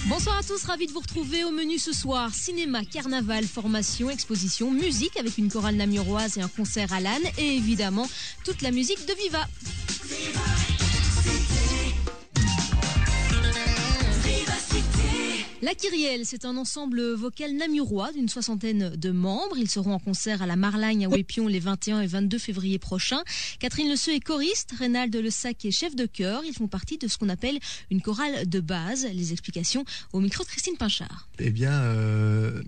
Bonsoir à tous, ravi de vous retrouver au menu ce soir. Cinéma, carnaval, formation, exposition, musique avec une chorale namuroise et un concert à l'âne et évidemment toute la musique de Viva. La Kyrielle, c'est un ensemble vocal namurois d'une 60aine de membres. Ils seront en concert à la Marlagne à Ouépion les 21 et 22 février prochains. Catherine Le Seux est choriste, Reynald Le Sac est chef de chœur. Ils font partie de ce qu'on appelle une chorale de base. Les explications au micro de Christine Pinchard. Eh bien,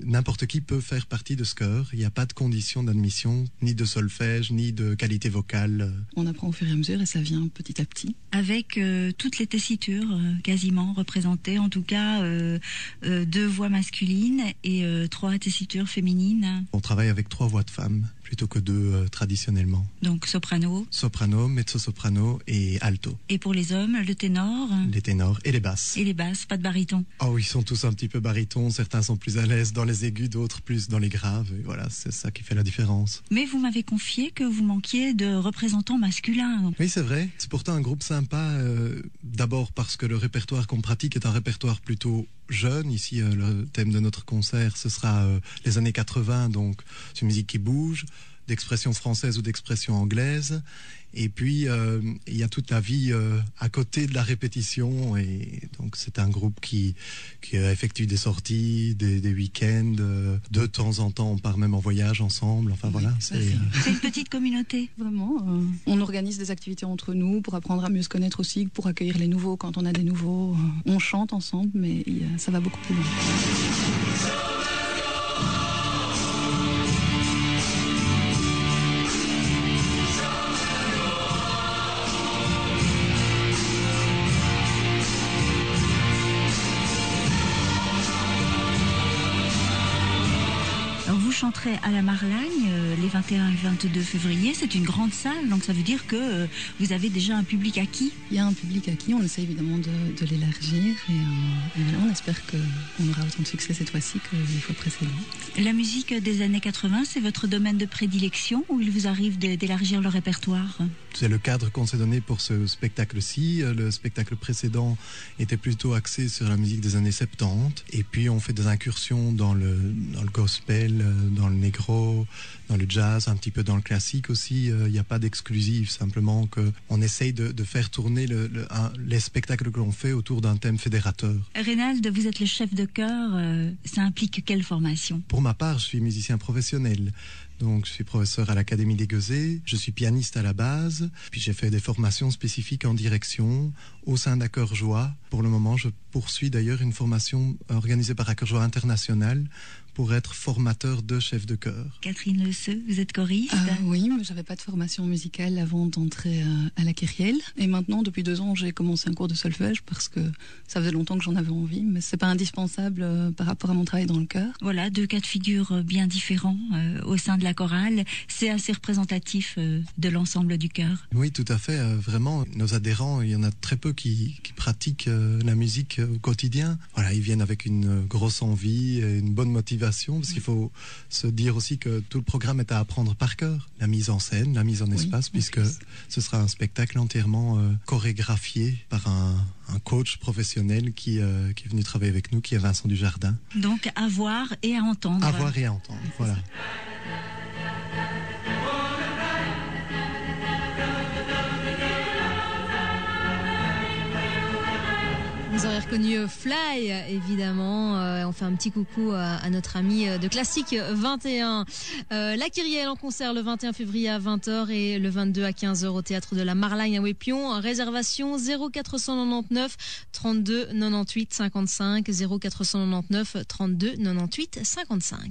n'importe qui peut faire partie de ce chœur. Il n'y a pas de condition d'admission, ni de solfège, ni de qualité vocale. On apprend au fur et à mesure et ça vient petit à petit. Avec toutes les tessitures quasiment représentées, en tout cas 2 voix masculines et 3 tessitures féminines. On travaille avec 3 voix de femmes plutôt que 2 traditionnellement. Donc soprano, mezzo-soprano et alto. Et pour les hommes, le ténor. Les ténors et les basses. Et les basses, pas de baryton. Oh, ils sont tous un petit peu barytons. Certains sont plus à l'aise dans les aigus, d'autres plus dans les graves. Et voilà, c'est ça qui fait la différence. Mais vous m'avez confié que vous manquiez de représentants masculins. Oui, c'est vrai. C'est pourtant un groupe sympa. D'abord parce que le répertoire qu'on pratique est un répertoire plutôt jeune. Ici, le thème de notre concert, ce sera les années 80, donc c'est une musique qui bouge, d'expression française ou d'expression anglaise. Et puis, il y a toute la vie à côté de la répétition. Et donc, c'est un groupe qui effectue des sorties, des week-ends. De temps en temps, on part même en voyage ensemble. Enfin, voilà. C'est une petite communauté. Vraiment. On organise des activités entre nous pour apprendre à mieux se connaître aussi, pour accueillir les nouveaux quand on a des nouveaux. On chante ensemble, mais ça va beaucoup plus loin. Chanterez à la Marlagne les 21 et 22 février. C'est une grande salle, donc ça veut dire que vous avez déjà un public acquis. Il y a un public acquis, on essaie évidemment de l'élargir et on espère qu'on aura autant de succès cette fois-ci que les fois précédentes. La musique des années 80, c'est votre domaine de prédilection ou il vous arrive d'élargir le répertoire? C'est le cadre qu'on s'est donné pour ce spectacle-ci. Le spectacle précédent était plutôt axé sur la musique des années 70. Et puis on fait des incursions dans le gospel, dans le négro, dans le jazz, un petit peu dans le classique aussi. Il n'y a pas d'exclusif, simplement qu'on essaye de faire tourner les spectacles que l'on fait autour d'un thème fédérateur. Reynald, vous êtes le chef de chœur. Ça implique quelle formation? Pour ma part, je suis musicien professionnel. Donc, je suis professeur à l'Académie des Gueusets, je suis pianiste à la base, puis j'ai fait des formations spécifiques en direction au sein d'Accord Joie. Pour le moment, je poursuis d'ailleurs une formation organisée par Accord Joie International pour être formateur de chef de chœur. Catherine Le Seux, vous êtes choriste? Oui, mais j'avais pas de formation musicale avant d'entrer à la Kyrielle. Et maintenant, depuis 2 ans, j'ai commencé un cours de solfège parce que ça faisait longtemps que j'en avais envie, mais c'est pas indispensable par rapport à mon travail dans le chœur. Voilà, 2 cas de figure bien différents au sein de la chorale. C'est assez représentatif de l'ensemble du chœur. Oui, tout à fait. Vraiment, nos adhérents, il y en a très peu qui pratiquent la musique au quotidien. Voilà, ils viennent avec une grosse envie et une bonne motivation. Parce qu'il faut se dire aussi que tout le programme est à apprendre par cœur. La mise en scène, la mise en espace, puisque ce sera un spectacle entièrement chorégraphié par un coach professionnel qui est venu travailler avec nous, qui est Vincent Dujardin. Donc à voir et à entendre. À voir et à entendre, voilà. Vous aurez reconnu Fly, évidemment. On fait un petit coucou à notre ami de Classique 21. La Kyrielle en concert le 21 février à 20h et le 22 à 15h au Théâtre de la Marlagne à Ouépion. Réservation 0499 32 98 55, 0499 32 98 55.